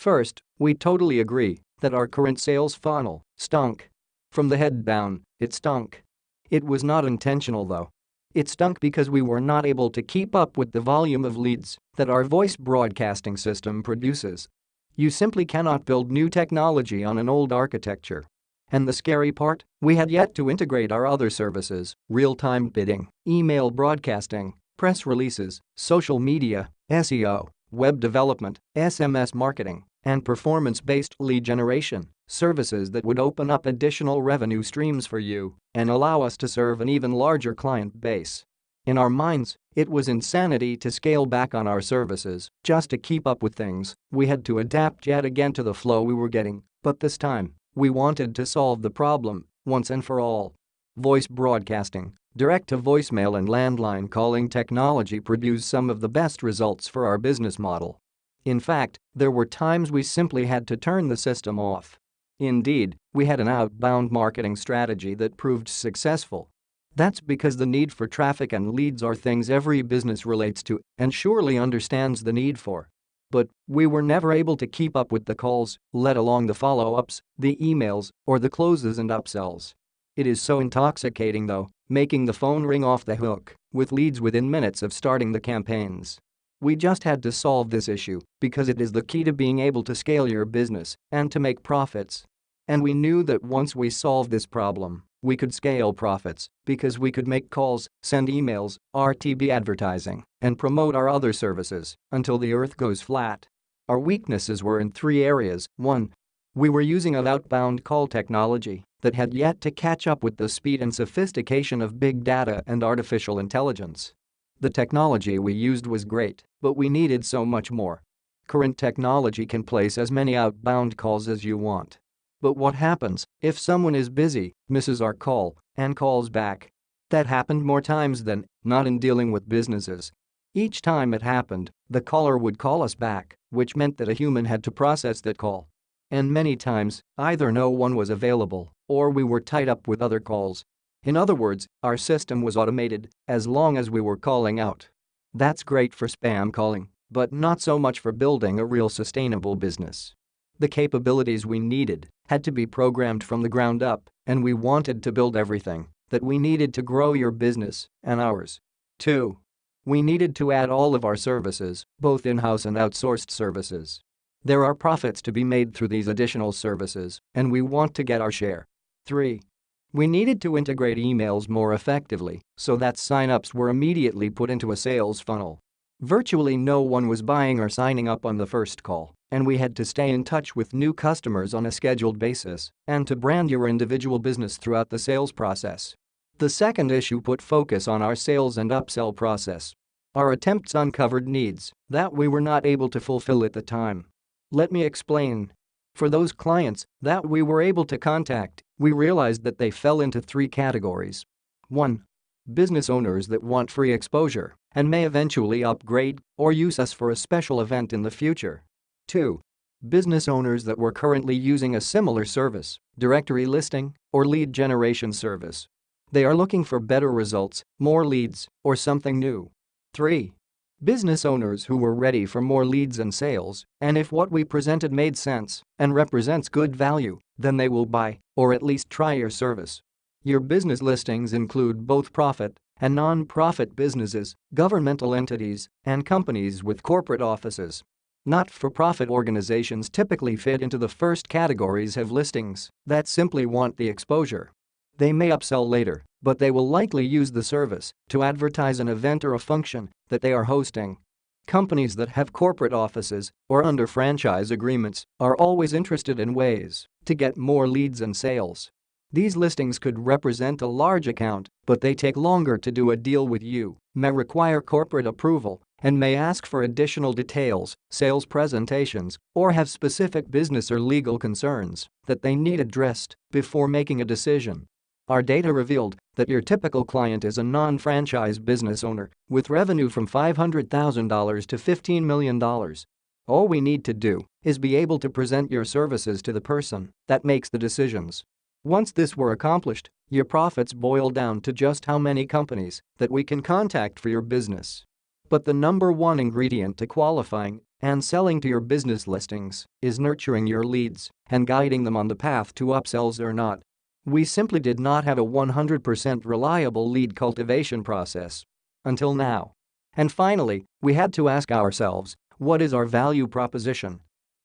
First, we totally agree that our current sales funnel stunk. From the head down, it stunk. It was not intentional though. It stunk because we were not able to keep up with the volume of leads that our voice broadcasting system produces. You simply cannot build new technology on an old architecture. And the scary part, we had yet to integrate our other services, real-time bidding, email broadcasting, press releases, social media, SEO, web development, SMS marketing, and performance-based lead generation, services that would open up additional revenue streams for you and allow us to serve an even larger client base. In our minds, it was insanity to scale back on our services just to keep up with things. We had to adapt yet again to the flow we were getting, but this time, we wanted to solve the problem once and for all. Voice broadcasting, direct-to-voicemail and landline calling technology produced some of the best results for our business model. In fact, there were times we simply had to turn the system off. Indeed, we had an outbound marketing strategy that proved successful. That's because the need for traffic and leads are things every business relates to and surely understands the need for. But we were never able to keep up with the calls, let alone the follow-ups, the emails, or the closes and upsells. It is so intoxicating though, making the phone ring off the hook with leads within minutes of starting the campaigns. We just had to solve this issue because it is the key to being able to scale your business and to make profits. And we knew that once we solved this problem, we could scale profits because we could make calls, send emails, RTB advertising, and promote our other services until the earth goes flat. Our weaknesses were in 3 areas. 1. We were using an outbound call technology that had yet to catch up with the speed and sophistication of big data and artificial intelligence. The technology we used was great, but we needed so much more. Current technology can place as many outbound calls as you want. But what happens if someone is busy, misses our call, and calls back? That happened more times than not in dealing with businesses. Each time it happened, the caller would call us back, which meant that a human had to process that call. And many times, either no one was available or we were tied up with other calls. In other words, our system was automated as long as we were calling out. That's great for spam calling, but not so much for building a real sustainable business. The capabilities we needed had to be programmed from the ground up, and we wanted to build everything that we needed to grow your business and ours. 2. We needed to add all of our services, both in-house and outsourced services. There are profits to be made through these additional services, and we want to get our share. 3. We needed to integrate emails more effectively so that sign-ups were immediately put into a sales funnel. Virtually no one was buying or signing up on the first call, and we had to stay in touch with new customers on a scheduled basis and to brand your individual business throughout the sales process. The second issue put focus on our sales and upsell process. Our attempts uncovered needs that we were not able to fulfill at the time. Let me explain. For those clients that we were able to contact, we realized that they fell into 3 categories. 1. Business owners that want free exposure and may eventually upgrade or use us for a special event in the future. 2. Business owners that were currently using a similar service, directory listing, or lead generation service. They are looking for better results, more leads, or something new. 3. Business owners who were ready for more leads and sales, and if what we presented made sense and represents good value, then they will buy or at least try your service. Your business listings include both profit and non-profit businesses, governmental entities, and companies with corporate offices. Not-for-profit organizations typically fit into the first categories of listings that simply want the exposure. They may upsell later, but they will likely use the service to advertise an event or a function that they are hosting. Companies that have corporate offices or under franchise agreements are always interested in ways to get more leads and sales. These listings could represent a large account, but they take longer to do a deal with you, may require corporate approval, and may ask for additional details, sales presentations, or have specific business or legal concerns that they need addressed before making a decision. Our data revealed that your typical client is a non-franchise business owner with revenue from $500,000 to $15 million. All we need to do is be able to present your services to the person that makes the decisions. Once this were accomplished, your profits boil down to just how many companies that we can contact for your business. But the number one ingredient to qualifying And selling to your business listings is nurturing your leads and guiding them on the path to upsells or not. We simply did not have a 100% reliable lead cultivation process. Until now. And finally, we had to ask ourselves, what is our value proposition?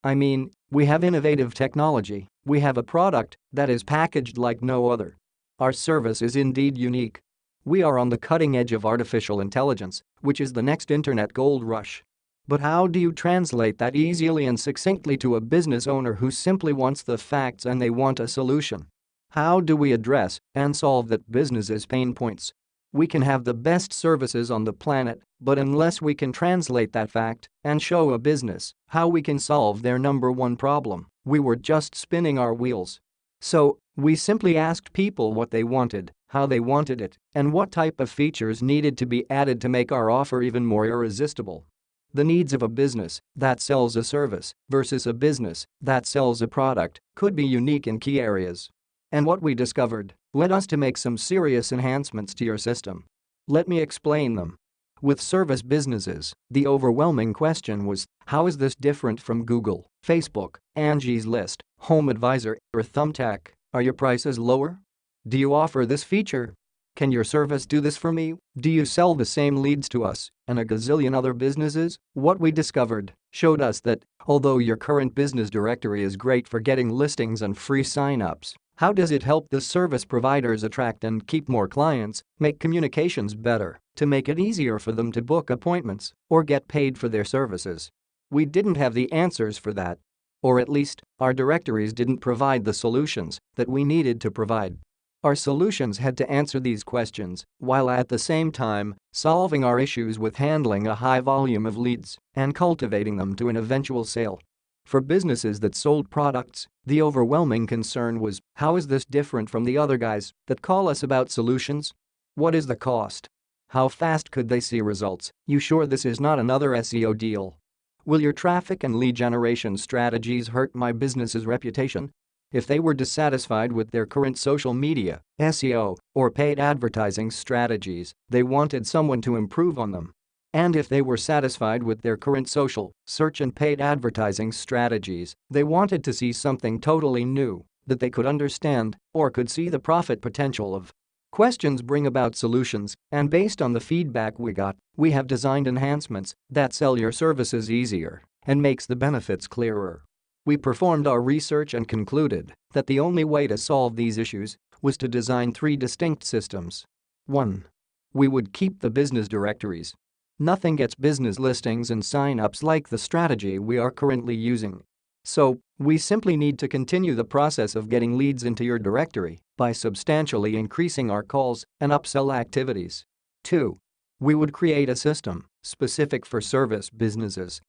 I mean, we have innovative technology, we have a product that is packaged like no other. Our service is indeed unique. We are on the cutting edge of artificial intelligence, which is the next internet gold rush. But how do you translate that easily and succinctly to a business owner who simply wants the facts and they want a solution? How do we address and solve that business's pain points? We can have the best services on the planet, but unless we can translate that fact and show a business how we can solve their number one problem, we were just spinning our wheels. So, we simply asked people what they wanted, how they wanted it, and what type of features needed to be added to make our offer even more irresistible. The needs of a business that sells a service versus a business that sells a product could be unique in key areas. And what we discovered led us to make some serious enhancements to your system. Let me explain them. With service businesses, the overwhelming question was, how is this different from Google, Facebook, Angie's List, Home Advisor, or Thumbtack? Are your prices lower? Do you offer this feature? Can your service do this for me? Do you sell the same leads to us and a gazillion other businesses? What we discovered showed us that, although your current business directory is great for getting listings and free sign-ups, how does it help the service providers attract and keep more clients, make communications better, to make it easier for them to book appointments or get paid for their services? We didn't have the answers for that. Or at least, our directories didn't provide the solutions that we needed to provide. Our solutions had to answer these questions while at the same time solving our issues with handling a high volume of leads and cultivating them to an eventual sale. For businesses that sold products, the overwhelming concern was, how is this different from the other guys that call us about solutions? What is the cost? How fast could they see results? You sure this is not another SEO deal? Will your traffic and lead generation strategies hurt my business's reputation? If they were dissatisfied with their current social media, SEO, or paid advertising strategies, they wanted someone to improve on them. And if they were satisfied with their current social, search and paid advertising strategies, they wanted to see something totally new that they could understand or could see the profit potential of. Questions bring about solutions, and based on the feedback we got, we have designed enhancements that sell your services easier and makes the benefits clearer. We performed our research and concluded that the only way to solve these issues was to design 3 distinct systems. 1. We would keep the business directories. Nothing gets business listings and sign-ups like the strategy we are currently using. So, we simply need to continue the process of getting leads into your directory by substantially increasing our calls and upsell activities. 2. We would create a system specific for service businesses.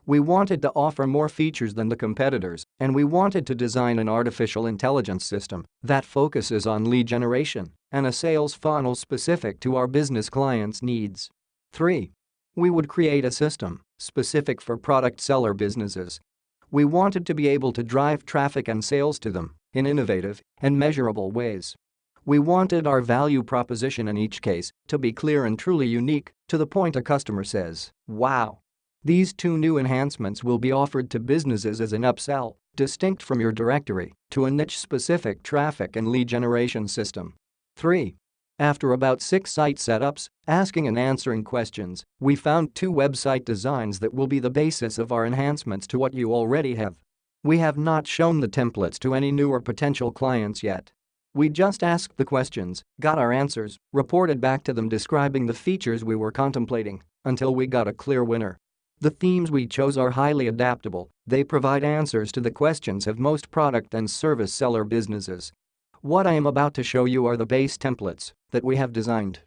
We wanted to offer more features than the competitors, and we wanted to design an artificial intelligence system that focuses on lead generation and a sales funnel specific to our business clients' needs. 3. We would create a system specific for product seller businesses. We wanted to be able to drive traffic and sales to them in innovative and measurable ways. We wanted our value proposition in each case to be clear and truly unique to the point a customer says, "Wow." These 2 new enhancements will be offered to businesses as an upsell, distinct from your directory, to a niche-specific traffic and lead generation system. 3. After about 6 site setups, asking and answering questions, we found 2 website designs that will be the basis of our enhancements to what you already have. We have not shown the templates to any new or potential clients yet. We just asked the questions, got our answers, reported back to them describing the features we were contemplating, until we got a clear winner. The themes we chose are highly adaptable, they provide answers to the questions of most product and service seller businesses. What I am about to show you are the base templates that we have designed.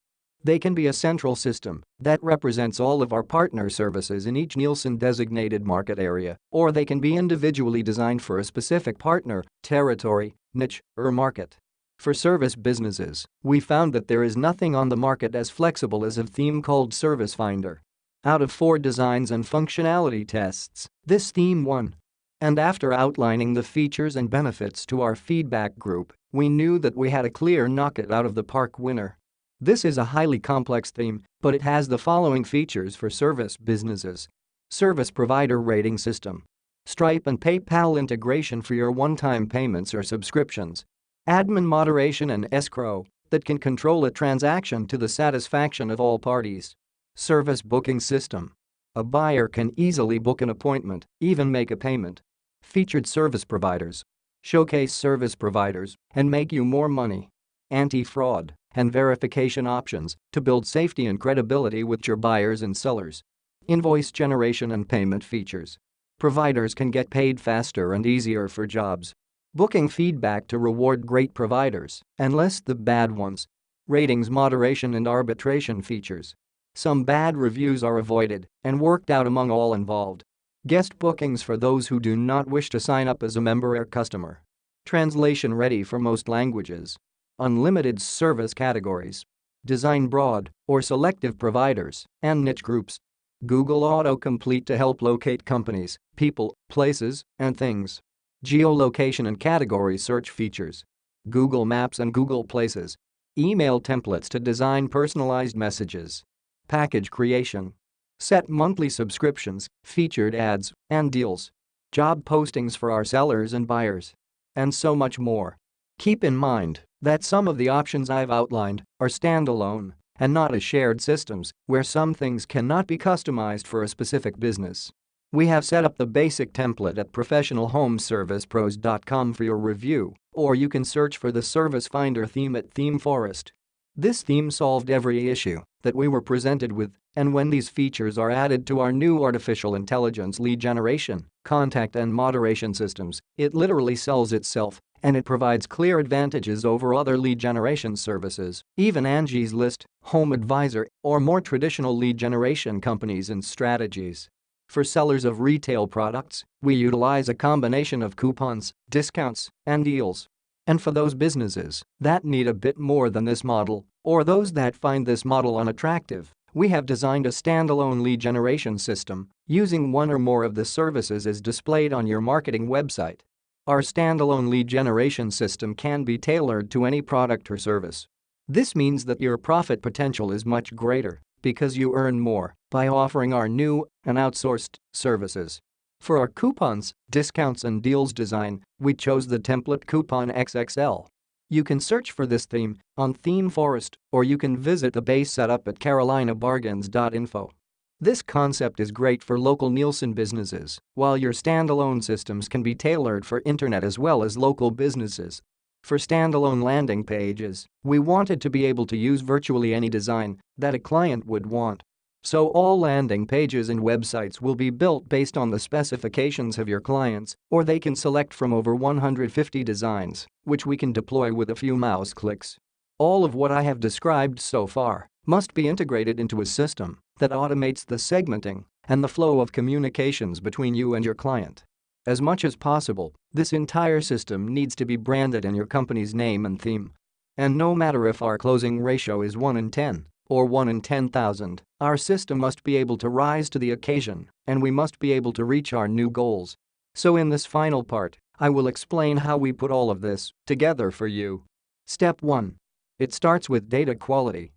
They can be a central system that represents all of our partner services in each Nielsen-designated market area, or they can be individually designed for a specific partner, territory, niche, or market. For service businesses, we found that there is nothing on the market as flexible as a theme called Service Finder. Out of 4 designs and functionality tests, this theme won. And after outlining the features and benefits to our feedback group, we knew that we had a clear knock-it-out-of-the-park winner. This is a highly complex theme, but it has the following features for service businesses. Service provider rating system. Stripe and PayPal integration for your one-time payments or subscriptions. Admin moderation and escrow that can control a transaction to the satisfaction of all parties. Service booking system. A buyer can easily book an appointment, even make a payment. Featured service providers. Showcase service providers and make you more money. Anti-fraud and verification options to build safety and credibility with your buyers and sellers. Invoice generation and payment features. Providers can get paid faster and easier for jobs. Booking feedback to reward great providers and less the bad ones. Ratings moderation and arbitration features. Some bad reviews are avoided and worked out among all involved. Guest bookings for those who do not wish to sign up as a member or customer. Translation ready for most languages. Unlimited service categories. Design broad or selective providers and niche groups. Google autocomplete to help locate companies, people, places, and things. Geolocation and category search features. Google Maps and Google Places. Email templates to design personalized messages. Package creation. Set monthly subscriptions, featured ads, and deals. Job postings for our sellers and buyers. And so much more. Keep in mind that some of the options I've outlined are standalone and not as shared systems where some things cannot be customized for a specific business. We have set up the basic template at professionalhomeservicepros.com for your review, or you can search for the Service Finder theme at ThemeForest. This theme solved every issue that we were presented with, and when these features are added to our new artificial intelligence lead generation, contact and moderation systems, it literally sells itself, and it provides clear advantages over other lead generation services, even Angie's List, Home Advisor, or more traditional lead generation companies and strategies. For sellers of retail products, we utilize a combination of coupons, discounts, and deals. And for those businesses that need a bit more than this model, or those that find this model unattractive, we have designed a standalone lead generation system using one or more of the services as displayed on your marketing website. Our standalone lead generation system can be tailored to any product or service. This means that your profit potential is much greater because you earn more by offering our new and outsourced services. For our coupons, discounts and deals design, we chose the template Coupon XXL. You can search for this theme on ThemeForest, or you can visit the base setup at carolinabargains.info. This concept is great for local Nielsen businesses, while your standalone systems can be tailored for internet as well as local businesses. For standalone landing pages, we wanted to be able to use virtually any design that a client would want. So all landing pages and websites will be built based on the specifications of your clients, or they can select from over 150 designs, which we can deploy with a few mouse clicks. All of what I have described so far must be integrated into a system that automates the segmenting and the flow of communications between you and your client. As much as possible, this entire system needs to be branded in your company's name and theme. And no matter if our closing ratio is 1 in 10 or 1 in 10,000, our system must be able to rise to the occasion, and we must be able to reach our new goals. So in this final part, I will explain how we put all of this together for you. Step 1. It starts with data quality.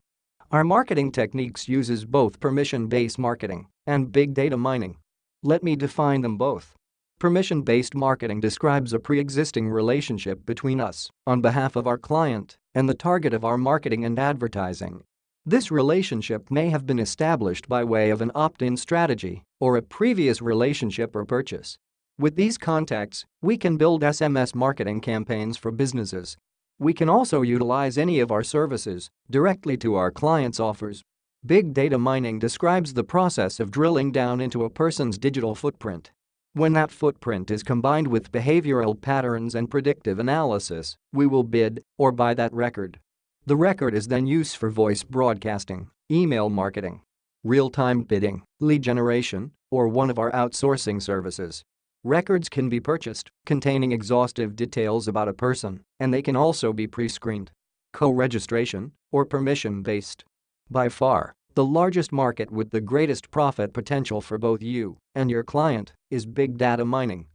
Our marketing techniques uses both permission-based marketing and big data mining. Let me define them both. Permission-based marketing describes a pre-existing relationship between us, on behalf of our client, and the target of our marketing and advertising. This relationship may have been established by way of an opt-in strategy or a previous relationship or purchase. With these contacts, we can build SMS marketing campaigns for businesses. We can also utilize any of our services directly to our clients' offers. Big data mining describes the process of drilling down into a person's digital footprint. When that footprint is combined with behavioral patterns and predictive analysis, we will bid or buy that record. The record is then used for voice broadcasting, email marketing, real-time bidding, lead generation, or one of our outsourcing services. Records can be purchased, containing exhaustive details about a person, and they can also be pre-screened. Co-registration, or permission-based. By far, the largest market with the greatest profit potential for both you and your client is big data mining.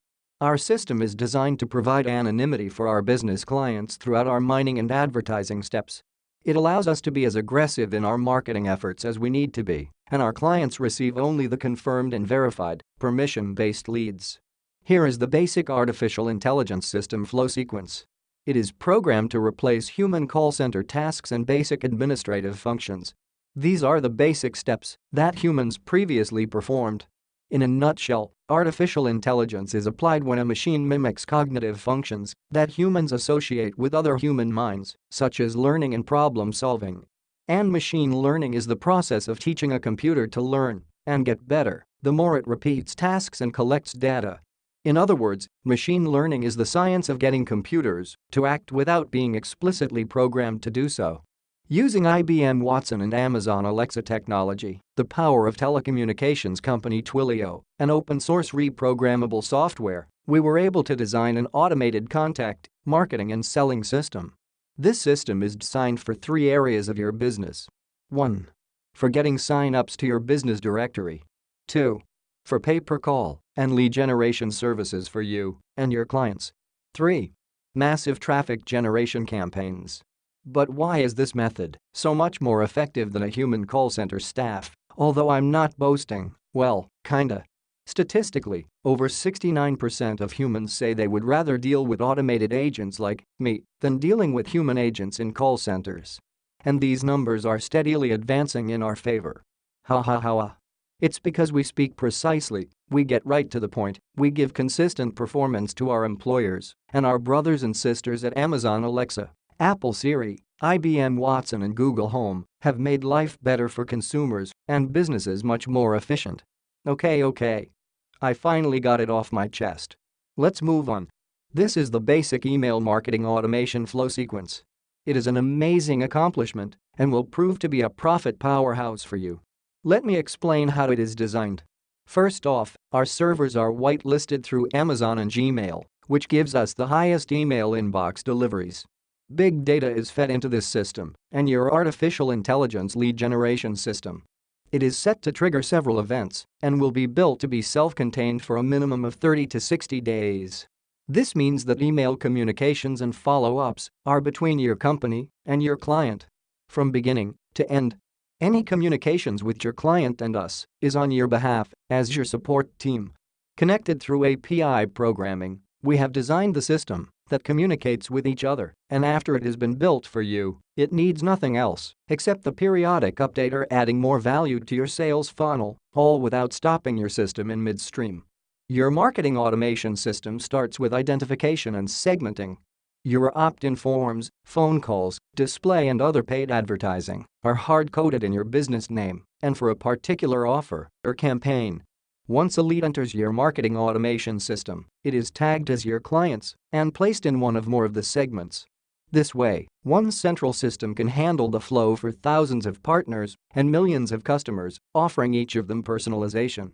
Our system is designed to provide anonymity for our business clients throughout our mining and advertising steps. It allows us to be as aggressive in our marketing efforts as we need to be, and our clients receive only the confirmed and verified, permission-based leads. Here is the basic artificial intelligence system flow sequence. It is programmed to replace human call center tasks and basic administrative functions. These are the basic steps that humans previously performed. In a nutshell, artificial intelligence is applied when a machine mimics cognitive functions that humans associate with other human minds, such as learning and problem solving. And machine learning is the process of teaching a computer to learn and get better the more it repeats tasks and collects data. In other words, machine learning is the science of getting computers to act without being explicitly programmed to do so. Using IBM Watson and Amazon Alexa technology, the power of telecommunications company Twilio, and open-source reprogrammable software, we were able to design an automated contact, marketing and selling system. This system is designed for 3 areas of your business. 1. For getting sign-ups to your business directory. 2. For pay-per-call and lead generation services for you and your clients. 3. Massive traffic generation campaigns. But why is this method so much more effective than a human call center staff? Although I'm not boasting, well, kinda. Statistically, over 69% of humans say they would rather deal with automated agents like me than dealing with human agents in call centers. And these numbers are steadily advancing in our favor. Ha ha ha ha. It's because we speak precisely, we get right to the point, we give consistent performance to our employers and our brothers and sisters at Amazon Alexa, Apple Siri, IBM Watson and Google Home have made life better for consumers and businesses much more efficient. Okay. I finally got it off my chest. Let's move on. This is the basic email marketing automation flow sequence. It is an amazing accomplishment and will prove to be a profit powerhouse for you. Let me explain how it is designed. First off, our servers are whitelisted through Amazon and Gmail, which gives us the highest email inbox deliveries. Big data is fed into this system and your artificial intelligence lead generation system. It is set to trigger several events and will be built to be self-contained for a minimum of 30 to 60 days. This means that email communications and follow-ups are between your company and your client. From beginning to end, any communications with your client and us is on your behalf as your support team. Connected through API programming, we have designed the system that communicates with each other, and after it has been built for you, it needs nothing else except the periodic update or adding more value to your sales funnel, all without stopping your system in midstream. Your marketing automation system starts with identification and segmenting. Your opt-in forms, phone calls, display and other paid advertising are hard-coded in your business name and for a particular offer or campaign. Once a lead enters your marketing automation system, it is tagged as your client's and placed in one of more of the segments. This way, one central system can handle the flow for thousands of partners and millions of customers, offering each of them personalization.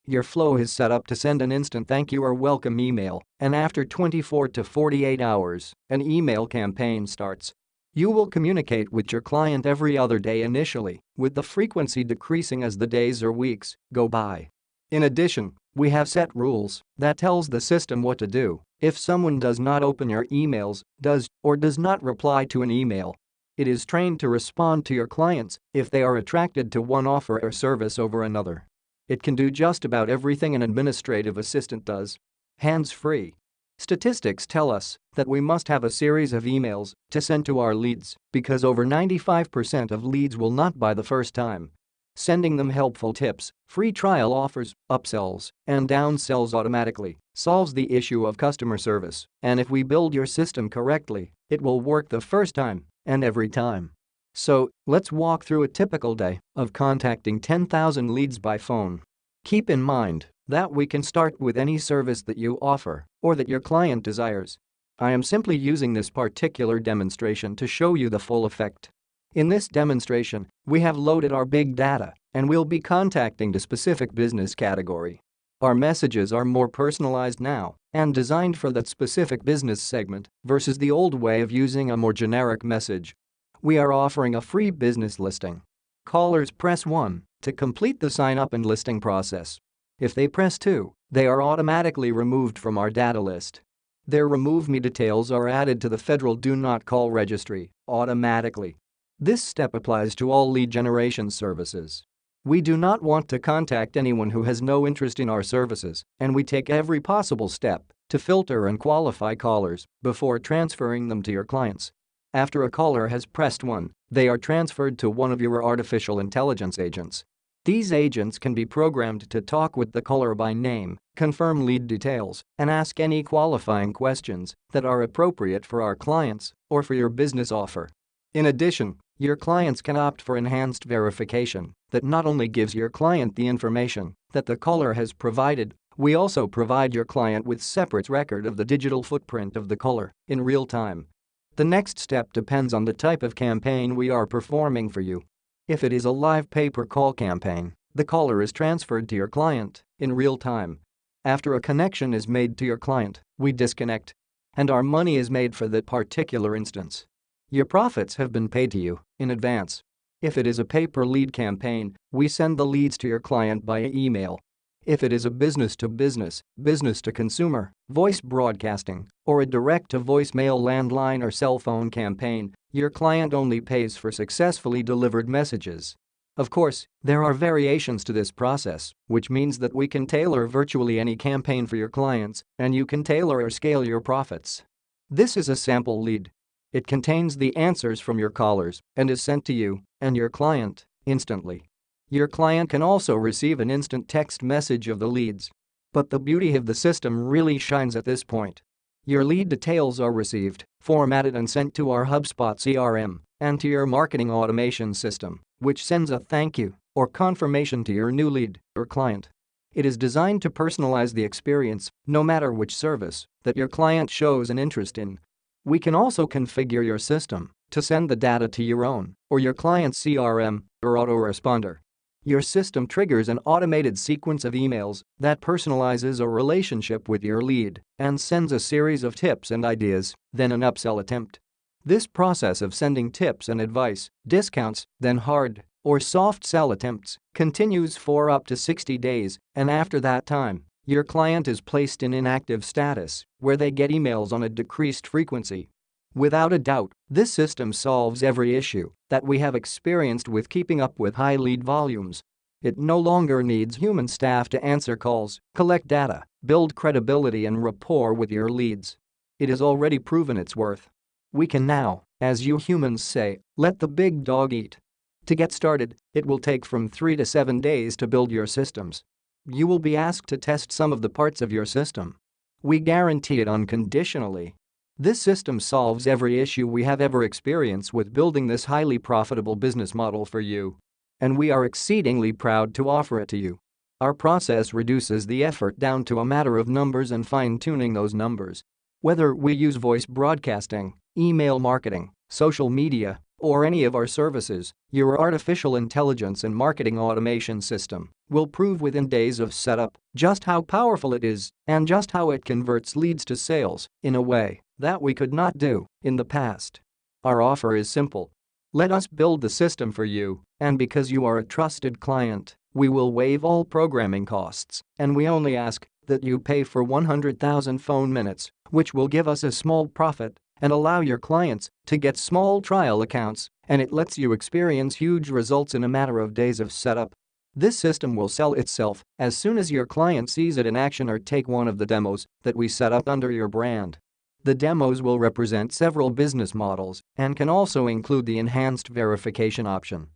Your flow is set up to send an instant thank you or welcome email, and after 24 to 48 hours, an email campaign starts. You will communicate with your client every other day initially, with the frequency decreasing as the days or weeks go by. In addition, we have set rules that tells the system what to do if someone does not open your emails, does or does not reply to an email. It is trained to respond to your clients if they are attracted to one offer or service over another. It can do just about everything an administrative assistant does. Hands-free. Statistics tell us that we must have a series of emails to send to our leads because over 95% of leads will not buy the first time. Sending them helpful tips, free trial offers, upsells, and downsells automatically solves the issue of customer service, and if we build your system correctly, it will work the first time and every time. So, let's walk through a typical day of contacting 10,000 leads by phone. Keep in mind that we can start with any service that you offer or that your client desires. I am simply using this particular demonstration to show you the full effect. In this demonstration, we have loaded our big data and we'll be contacting the specific business category. Our messages are more personalized now and designed for that specific business segment versus the old way of using a more generic message. We are offering a free business listing. Callers press 1 to complete the sign-up and listing process. If they press 2, they are automatically removed from our data list. Their Remove Me details are added to the federal Do Not Call registry automatically. This step applies to all lead generation services. We do not want to contact anyone who has no interest in our services, and we take every possible step to filter and qualify callers before transferring them to your clients. After a caller has pressed 1, they are transferred to one of your artificial intelligence agents. These agents can be programmed to talk with the caller by name, confirm lead details, and ask any qualifying questions that are appropriate for our clients or for your business offer. In addition, your clients can opt for enhanced verification that not only gives your client the information that the caller has provided, we also provide your client with separate record of the digital footprint of the caller in real time. The next step depends on the type of campaign we are performing for you. If it is a live pay-per-call campaign, the caller is transferred to your client in real time. After a connection is made to your client, we disconnect, and our money is made for that particular instance. Your profits have been paid to you in advance. If it is a pay-per-lead campaign, we send the leads to your client via email. If it is a business-to-business, business-to-consumer, voice broadcasting, or a direct-to-voicemail landline or cell phone campaign, your client only pays for successfully delivered messages. Of course, there are variations to this process, which means that we can tailor virtually any campaign for your clients, and you can tailor or scale your profits. This is a sample lead. It contains the answers from your callers and is sent to you and your client instantly. Your client can also receive an instant text message of the leads. But the beauty of the system really shines at this point. Your lead details are received, formatted and sent to our HubSpot CRM and to your marketing automation system, which sends a thank you or confirmation to your new lead or client. It is designed to personalize the experience, no matter which service that your client shows an interest in. We can also configure your system to send the data to your own or your client's CRM or autoresponder. Your system triggers an automated sequence of emails that personalizes a relationship with your lead and sends a series of tips and ideas, then an upsell attempt. This process of sending tips and advice, discounts, then hard or soft sell attempts continues for up to 60 days, and after that time, your client is placed in inactive status, where they get emails on a decreased frequency. Without a doubt, this system solves every issue that we have experienced with keeping up with high lead volumes. It no longer needs human staff to answer calls, collect data, build credibility and rapport with your leads. It has already proven its worth. We can now, as you humans say, let the big dog eat. To get started, it will take from 3 to 7 days to build your systems. You will be asked to test some of the parts of your system. We guarantee it unconditionally. This system solves every issue we have ever experienced with building this highly profitable business model for you. And we are exceedingly proud to offer it to you. Our process reduces the effort down to a matter of numbers and fine-tuning those numbers. Whether we use voice broadcasting, email marketing, social media, or any of our services, your artificial intelligence and marketing automation system will prove within days of setup just how powerful it is and just how it converts leads to sales in a way that we could not do in the past. Our offer is simple. Let us build the system for you, and because you are a trusted client, we will waive all programming costs, and we only ask that you pay for 100,000 phone minutes, which will give us a small profit and allow your clients to get small trial accounts, and it lets you experience huge results in a matter of days of setup. This system will sell itself as soon as your client sees it in action or take one of the demos that we set up under your brand. The demos will represent several business models and can also include the enhanced verification option.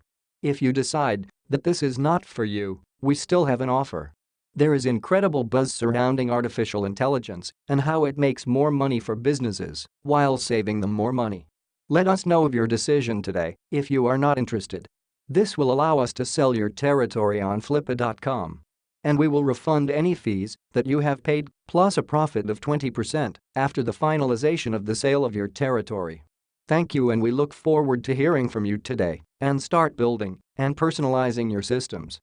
If you decide that this is not for you, we still have an offer. There is incredible buzz surrounding artificial intelligence and how it makes more money for businesses while saving them more money. Let us know of your decision today if you are not interested. This will allow us to sell your territory on Flippa.com. And we will refund any fees that you have paid, plus a profit of 20% after the finalization of the sale of your territory. Thank you, and we look forward to hearing from you today and start building and personalizing your systems.